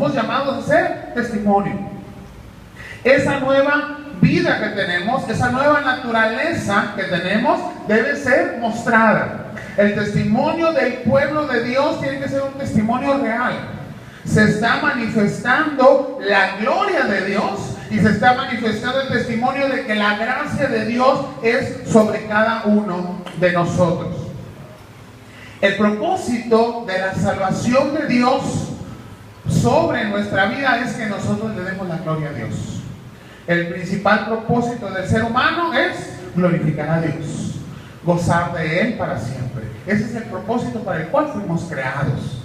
somos llamados a ser testimonio. Esa nueva vida que tenemos, esa nueva naturaleza que tenemos, debe ser mostrada. El testimonio del pueblo de Dios tiene que ser un testimonio real. Se está manifestando la gloria de Dios y se está manifestando el testimonio de que la gracia de Dios es sobre cada uno de nosotros. El propósito de la salvación de Dios sobre nuestra vida es que nosotros le demos la gloria a Dios. El principal propósito del ser humano es glorificar a Dios, gozar de Él para siempre. Ese es el propósito para el cual fuimos creados.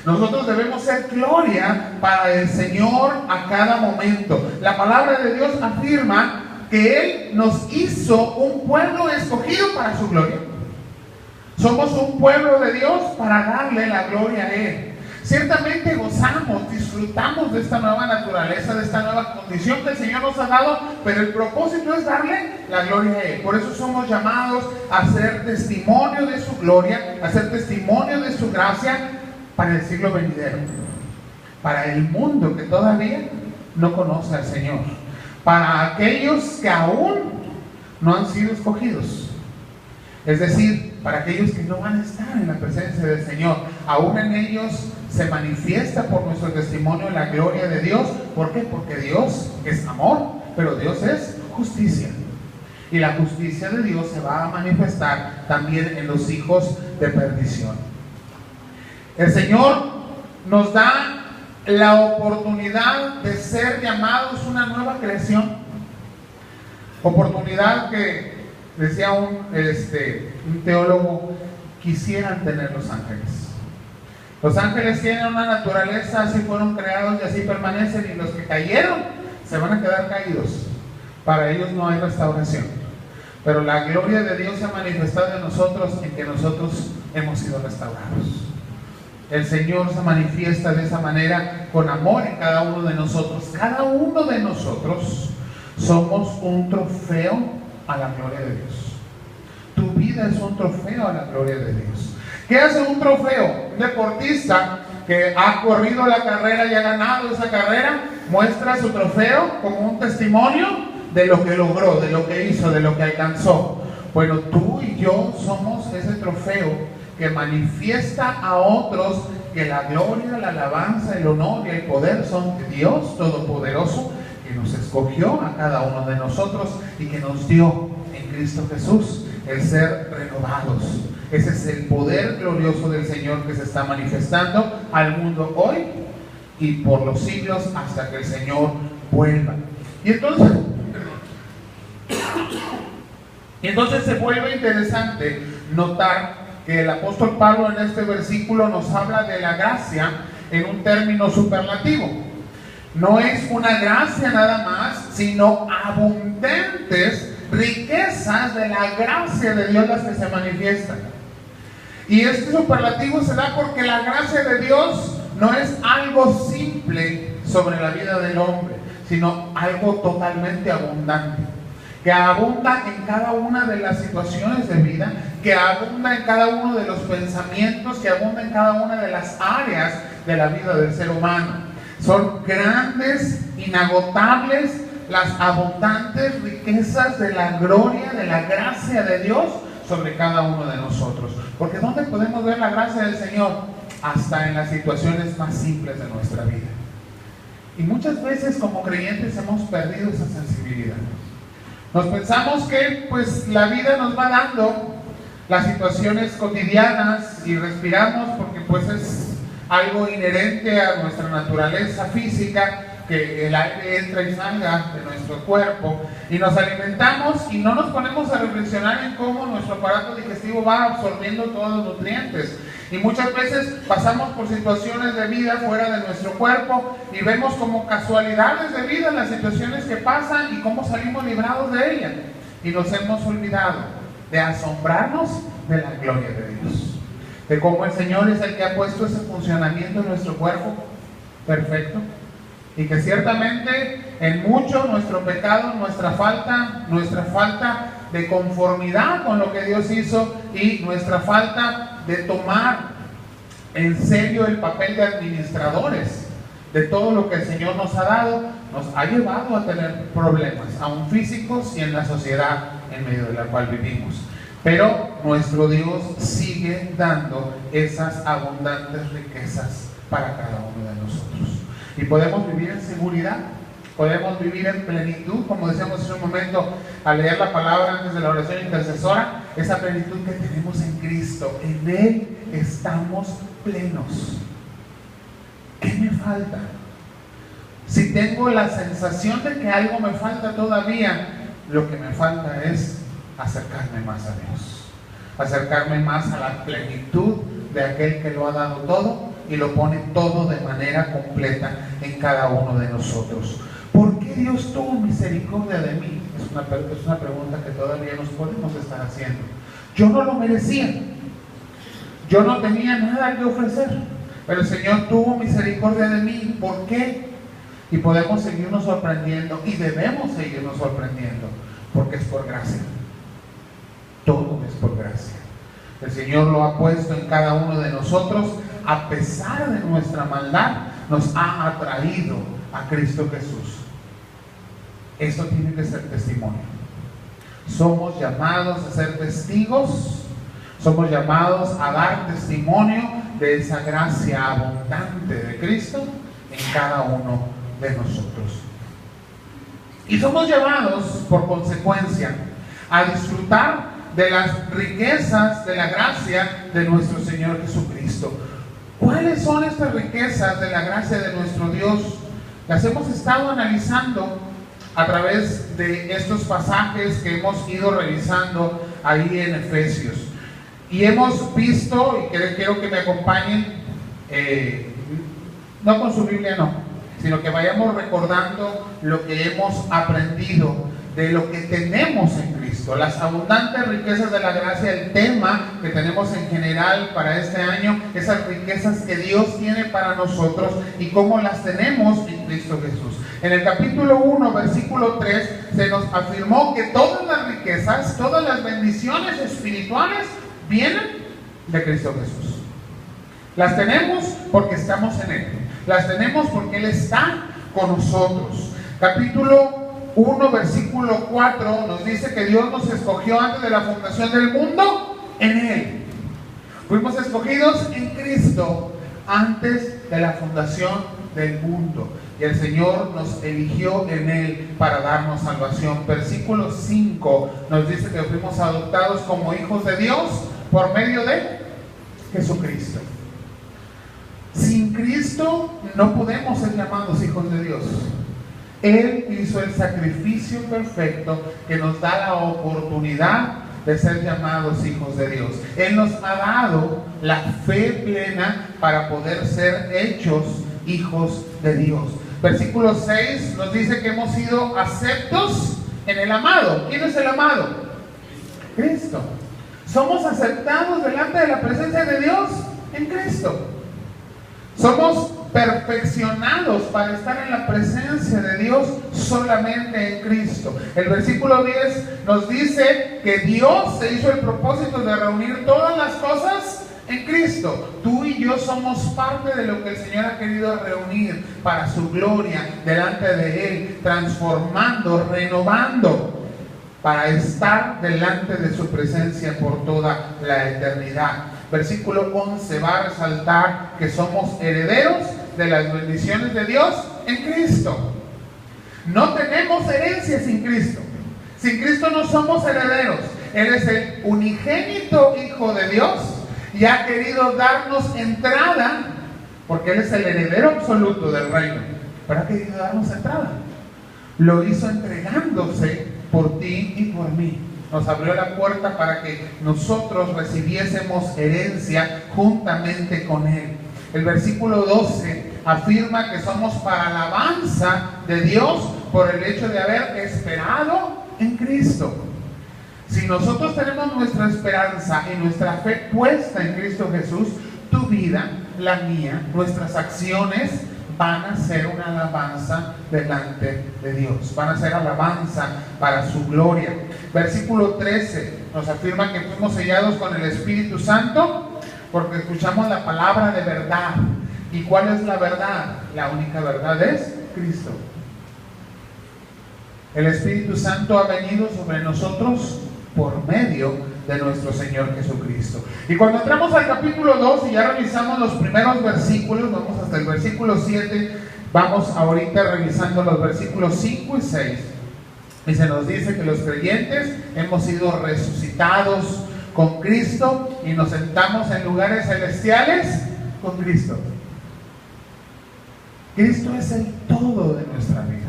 Nosotros debemos ser gloria para el Señor a cada momento. La palabra de Dios afirma que Él nos hizo un pueblo escogido para su gloria. Somos un pueblo de Dios para darle la gloria a Él. Ciertamente gozamos, disfrutamos de esta nueva naturaleza, de esta nueva condición que el Señor nos ha dado, pero el propósito es darle la gloria a Él. Por eso somos llamados a ser testimonio de su gloria, a ser testimonio de su gracia para el siglo venidero, para el mundo que todavía no conoce al Señor, para aquellos que aún no han sido escogidos. Es decir, para aquellos que no van a estar en la presencia del Señor, aún en ellos se manifiesta por nuestro testimonio la gloria de Dios. ¿Por qué? Porque Dios es amor, pero Dios es justicia. Y la justicia de Dios se va a manifestar también en los hijos de perdición. El Señor nos da la oportunidad de ser llamados una nueva creación. Oportunidad que decía un teólogo, quisieran tener los ángeles. Los ángeles tienen una naturaleza, así fueron creados y así permanecen, y los que cayeron se van a quedar caídos. Para ellos no hay restauración. Pero la gloria de Dios se ha manifestado en nosotros, en que nosotros hemos sido restaurados. El Señor se manifiesta de esa manera con amor en cada uno de nosotros. Cada uno de nosotros somos un trofeo a la gloria de Dios. Tu vida es un trofeo a la gloria de Dios. ¿Qué hace un trofeo? Un deportista que ha corrido la carrera y ha ganado esa carrera, muestra su trofeo como un testimonio de lo que logró, de lo que hizo, de lo que alcanzó. Bueno, tú y yo somos ese trofeo que manifiesta a otros que la gloria, la alabanza, el honor y el poder son de Dios Todopoderoso, que nos escogió a cada uno de nosotros y que nos dio en Cristo Jesús el ser renovados. Ese es el poder glorioso del Señor que se está manifestando al mundo hoy y por los siglos hasta que el Señor vuelva. Y entonces se vuelve interesante notar que el apóstol Pablo en este versículo nos habla de la gracia en un término superlativo. No es una gracia nada más, sino abundantes riquezas de la gracia de Dios las que se manifiestan. Y este superlativo se da porque la gracia de Dios no es algo simple sobre la vida del hombre, sino algo totalmente abundante, que abunda en cada una de las situaciones de vida, que abunda en cada uno de los pensamientos, que abunda en cada una de las áreas de la vida del ser humano. Son grandes, inagotables, las abundantes riquezas de la gloria, de la gracia de Dios sobre cada uno de nosotros. Porque ¿dónde podemos ver la gracia del Señor? Hasta en las situaciones más simples de nuestra vida. Y muchas veces como creyentes hemos perdido esa sensibilidad. Nos pensamos que pues la vida nos va dando las situaciones cotidianas y respiramos porque pues es algo inherente a nuestra naturaleza física, que el aire entra y salga de nuestro cuerpo, y nos alimentamos y no nos ponemos a reflexionar en cómo nuestro aparato digestivo va absorbiendo todos los nutrientes. Y muchas veces pasamos por situaciones de vida fuera de nuestro cuerpo y vemos como casualidades de vida las situaciones que pasan y cómo salimos librados de ellas. Y nos hemos olvidado de asombrarnos de la gloria de Dios, de cómo el Señor es el que ha puesto ese funcionamiento en nuestro cuerpo perfecto, y que ciertamente en mucho nuestro pecado, nuestra falta de conformidad con lo que Dios hizo y nuestra falta de tomar en serio el papel de administradores de todo lo que el Señor nos ha dado, nos ha llevado a tener problemas, aún físicos y en la sociedad en medio de la cual vivimos. Pero nuestro Dios sigue dando esas abundantes riquezas para cada uno de nosotros. Y podemos vivir en seguridad, podemos vivir en plenitud, como decíamos hace un momento al leer la palabra antes de la oración intercesora, esa plenitud que tenemos en Cristo. En Él estamos plenos. ¿Qué me falta? Si tengo la sensación de que algo me falta todavía, lo que me falta es acercarme más a Dios, acercarme más a la plenitud de aquel que lo ha dado todo y lo pone todo de manera completa en cada uno de nosotros. ¿Por qué Dios tuvo misericordia de mí? Es una pregunta que todavía nos podemos estar haciendo. Yo no lo merecía, yo no tenía nada que ofrecer, pero el Señor tuvo misericordia de mí. ¿Por qué? Y podemos seguirnos sorprendiendo, y debemos seguirnos sorprendiendo, porque es por gracia. Todo es por gracia. El Señor lo ha puesto en cada uno de nosotros. A pesar de nuestra maldad, nos ha atraído a Cristo Jesús. Esto tiene que ser testimonio. Somos llamados a ser testigos, somos llamados a dar testimonio de esa gracia abundante de Cristo en cada uno de nosotros. Y somos llamados, por consecuencia, a disfrutar de las riquezas de la gracia de nuestro Señor Jesucristo. ¿Cuáles son estas riquezas de la gracia de nuestro Dios? Las hemos estado analizando a través de estos pasajes que hemos ido revisando ahí en Efesios. Y hemos visto, y quiero que me acompañen, no con su Biblia, no, sino que vayamos recordando lo que hemos aprendido de lo que tenemos en Cristo, las abundantes riquezas de la gracia, el tema que tenemos en general para este año, esas riquezas que Dios tiene para nosotros y cómo las tenemos en Cristo Jesús. En el capítulo 1, versículo 3, se nos afirmó que todas las riquezas, todas las bendiciones espirituales vienen de Cristo Jesús. Las tenemos porque estamos en Él, las tenemos porque Él está con nosotros. Capítulo 1, versículo 4 nos dice que Dios nos escogió antes de la fundación del mundo en Él. Fuimos escogidos en Cristo antes de la fundación del mundo. Y el Señor nos eligió en Él para darnos salvación. Versículo 5 nos dice que fuimos adoptados como hijos de Dios por medio de Jesucristo. Sin Cristo no podemos ser llamados hijos de Dios. Él hizo el sacrificio perfecto que nos da la oportunidad de ser llamados hijos de Dios. Él nos ha dado la fe plena para poder ser hechos hijos de Dios. Versículo 6 nos dice que hemos sido aceptos en el amado. ¿Quién es el amado? Cristo. Somos aceptados delante de la presencia de Dios en Cristo. Somos perfeccionados para estar en la presencia de Dios solamente en Cristo. El versículo 10 nos dice que Dios se hizo el propósito de reunir todas las cosas en Cristo. Tú y yo somos parte de lo que el Señor ha querido reunir para su gloria delante de Él, transformando, renovando, para estar delante de su presencia por toda la eternidad. Versículo 11 va a resaltar que somos herederos de las bendiciones de Dios en Cristo. No tenemos herencia sin Cristo. Sin Cristo no somos herederos. Él es el unigénito Hijo de Dios y ha querido darnos entrada, porque Él es el heredero absoluto del reino, pero ha querido darnos entrada. Lo hizo entregándose por ti y por mí. Nos abrió la puerta para que nosotros recibiésemos herencia juntamente con Él. El versículo 12 afirma que somos para alabanza de Dios por el hecho de haber esperado en Cristo. Si nosotros tenemos nuestra esperanza y nuestra fe puesta en Cristo Jesús, tu vida, la mía, nuestras acciones van a ser una alabanza delante de Dios, van a ser alabanza para su gloria. Versículo 13 nos afirma que fuimos sellados con el Espíritu Santo porque escuchamos la palabra de verdad. ¿Y cuál es la verdad? la única verdad es Cristo. El Espíritu Santo ha venido sobre nosotros por medio de nuestro Señor Jesucristo. Y cuando entramos al capítulo 2 y ya revisamos los primeros versículos, vamos hasta el versículo 7, vamos ahorita revisando los versículos 5 y 6. Y se nos dice que los creyentes hemos sido resucitados con Cristo y nos sentamos en lugares celestiales con Cristo. Cristo es el todo de nuestra vida.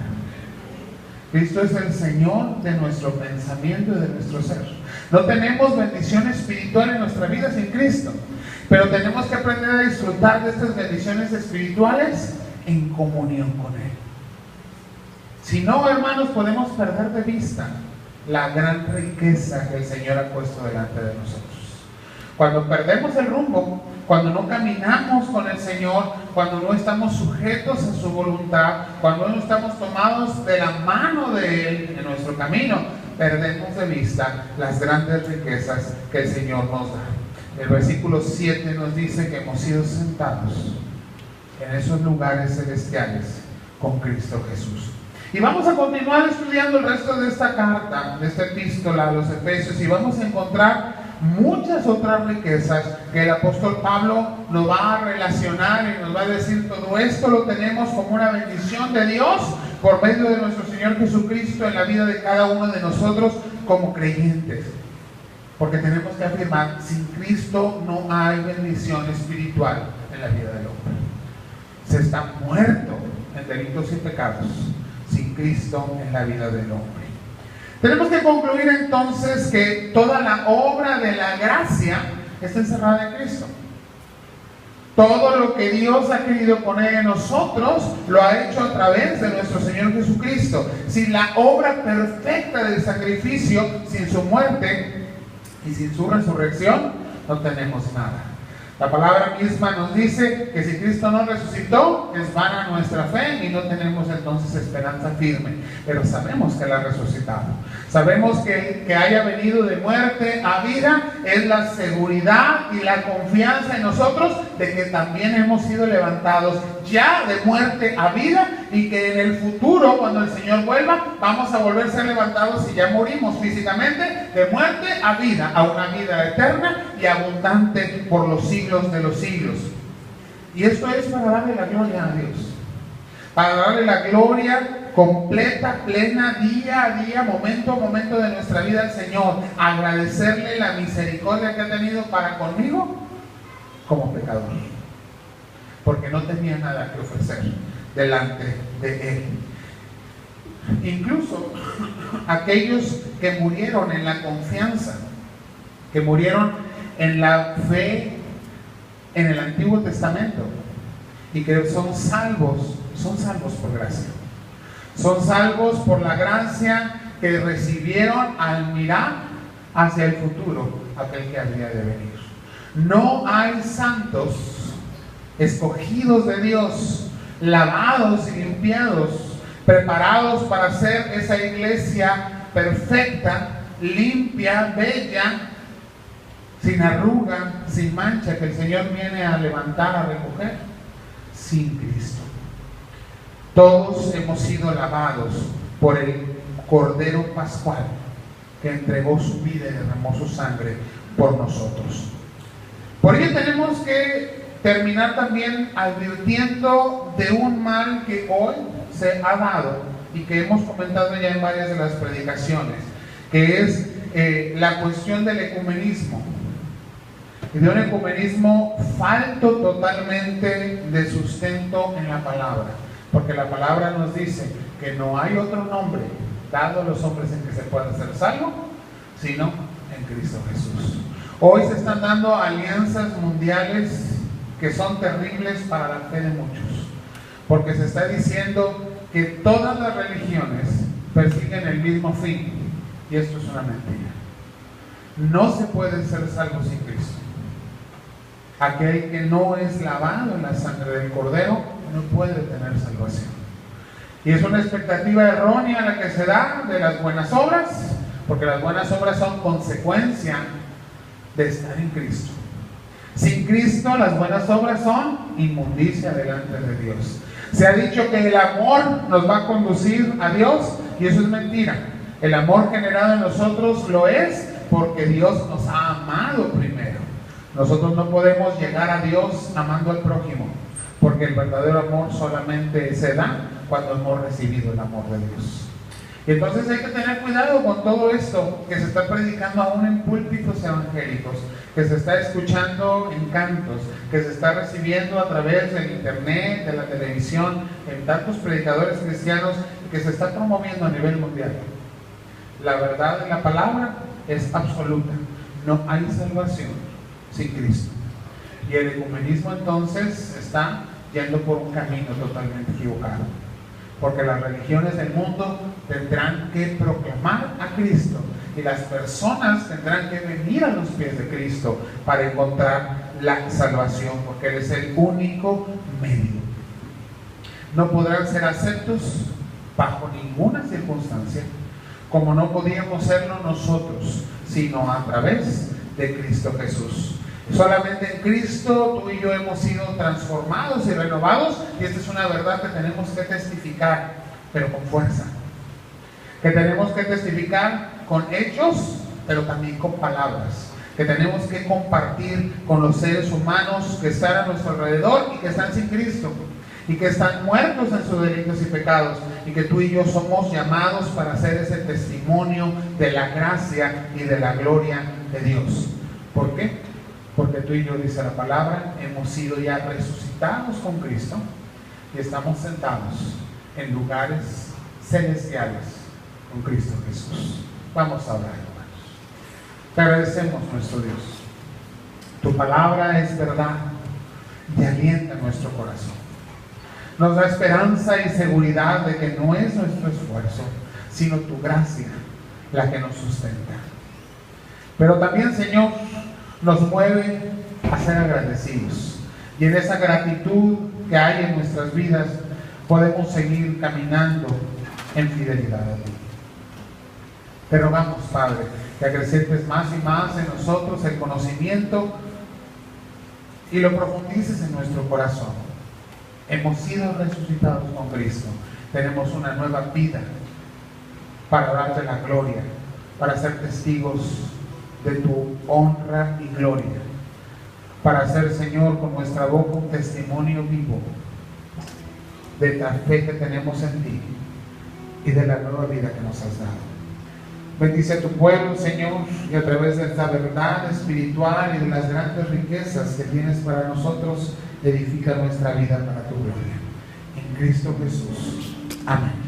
Cristo es el Señor de nuestro pensamiento y de nuestro ser. No tenemos bendición espiritual en nuestra vida sin Cristo, pero tenemos que aprender a disfrutar de estas bendiciones espirituales en comunión con Él. Si no, hermanos, podemos perder de vista la gran riqueza que el Señor ha puesto delante de nosotros. Cuando perdemos el rumbo, cuando no caminamos con el Señor, cuando no estamos sujetos a su voluntad, cuando no estamos tomados de la mano de Él en nuestro camino, perdemos de vista las grandes riquezas que el Señor nos da. El versículo 7 nos dice que hemos sido sentados en esos lugares celestiales con Cristo Jesús. Y vamos a continuar estudiando el resto de esta carta, de esta epístola a los Efesios, y vamos a encontrar muchas otras riquezas que el apóstol Pablo nos va a relacionar y nos va a decir: todo esto lo tenemos como una bendición de Dios por medio de nuestro Señor Jesucristo en la vida de cada uno de nosotros como creyentes. Porque tenemos que afirmar: sin Cristo no hay bendición espiritual en la vida del hombre. Se está muerto en delitos y pecados sin Cristo en la vida del hombre. Tenemos que concluir entonces que toda la obra de la gracia está encerrada en Cristo. Todo lo que Dios ha querido poner en nosotros lo ha hecho a través de nuestro Señor Jesucristo. Sin la obra perfecta del sacrificio, sin su muerte y sin su resurrección, no tenemos nada. La palabra misma nos dice que si Cristo no resucitó, es vana nuestra fe y no tenemos entonces esperanza firme. Pero sabemos que Él ha resucitado. Sabemos que haya venido de muerte a vida es la seguridad y la confianza en nosotros de que también hemos sido levantados ya de muerte a vida, y que en el futuro, cuando el Señor vuelva, vamos a volver a ser levantados si ya morimos físicamente, de muerte a vida, a una vida eterna y abundante por los siglos de los siglos. Y esto es para darle la gloria a Dios, para darle la gloria completa, plena, día a día, momento a momento de nuestra vida al Señor, agradecerle la misericordia que ha tenido para conmigo como pecador, porque no tenía nada que ofrecer delante de Él. Incluso aquellos que murieron en la confianza, que murieron en la fe en el Antiguo Testamento y que son salvos por gracia. Son salvos por la gracia que recibieron al mirar hacia el futuro, aquel que habría de venir. No hay santos escogidos de Dios, lavados y limpiados, preparados para ser esa iglesia perfecta, limpia, bella, sin arruga, sin mancha, que el Señor viene a levantar, a recoger, sin Cristo. Todos hemos sido lavados por el Cordero Pascual que entregó su vida y derramó su sangre por nosotros. Por ello tenemos que terminar también advirtiendo de un mal que hoy se ha dado y que hemos comentado ya en varias de las predicaciones, que es la cuestión del ecumenismo, y de un ecumenismo falto totalmente de sustento en la palabra, porque la palabra nos dice que no hay otro nombre dado a los hombres en que se pueda ser salvo sino en Cristo Jesús. Hoy se están dando alianzas mundiales que son terribles para la fe de muchos, porque se está diciendo que todas las religiones persiguen el mismo fin, y esto es una mentira. No se puede ser salvo sin Cristo. Aquel que no es lavado en la sangre del Cordero no puede tener salvación. Y es una expectativa errónea la que se da de las buenas obras, porque las buenas obras son consecuencia de estar en Cristo. Sin Cristo las buenas obras son inmundicia delante de Dios. Se ha dicho que el amor nos va a conducir a Dios y eso es mentira. El amor generado en nosotros lo es porque Dios nos ha amado primero. Nosotros no podemos llegar a Dios amando al prójimo, porque el verdadero amor solamente se da cuando hemos recibido el amor de Dios. Y entonces hay que tener cuidado con todo esto que se está predicando aún en púlpitos evangélicos, que se está escuchando en cantos, que se está recibiendo a través del internet, de la televisión, en tantos predicadores cristianos, que se está promoviendo a nivel mundial. La verdad de la palabra es absoluta. No hay salvación sin Cristo. Y el ecumenismo entonces está yendo por un camino totalmente equivocado. Porque las religiones del mundo tendrán que proclamar a Cristo y las personas tendrán que venir a los pies de Cristo para encontrar la salvación, porque Él es el único medio. No podrán ser aceptos bajo ninguna circunstancia, como no podíamos serlo nosotros, sino a través de Cristo Jesús. Solamente en Cristo tú y yo hemos sido transformados y renovados, y esta es una verdad que tenemos que testificar, pero con fuerza. Que tenemos que testificar con hechos, pero también con palabras. Que tenemos que compartir con los seres humanos que están a nuestro alrededor y que están sin Cristo, y que están muertos en sus delitos y pecados, y que tú y yo somos llamados para hacer ese testimonio de la gracia y de la gloria de Dios. ¿Por qué? Porque tú y yo, dice la palabra, hemos sido ya resucitados con Cristo y estamos sentados en lugares celestiales con Cristo Jesús. Vamos a orar, hermanos. Te agradecemos, nuestro Dios. Tu palabra es verdad y alienta nuestro corazón. Nos da esperanza y seguridad de que no es nuestro esfuerzo, sino tu gracia la que nos sustenta. Pero también, Señor, nos mueve a ser agradecidos, y en esa gratitud que hay en nuestras vidas podemos seguir caminando en fidelidad a ti. Te rogamos, Padre, que acrecientes más y más en nosotros el conocimiento y lo profundices en nuestro corazón. Hemos sido resucitados con Cristo, tenemos una nueva vida para darte la gloria, para ser testigos de tu honra y gloria, para hacer, Señor, con nuestra boca un testimonio vivo de la fe que tenemos en ti y de la nueva vida que nos has dado. Bendice a tu pueblo, Señor, y a través de esta verdad espiritual y de las grandes riquezas que tienes para nosotros, edifica nuestra vida para tu gloria. En Cristo Jesús. Amén.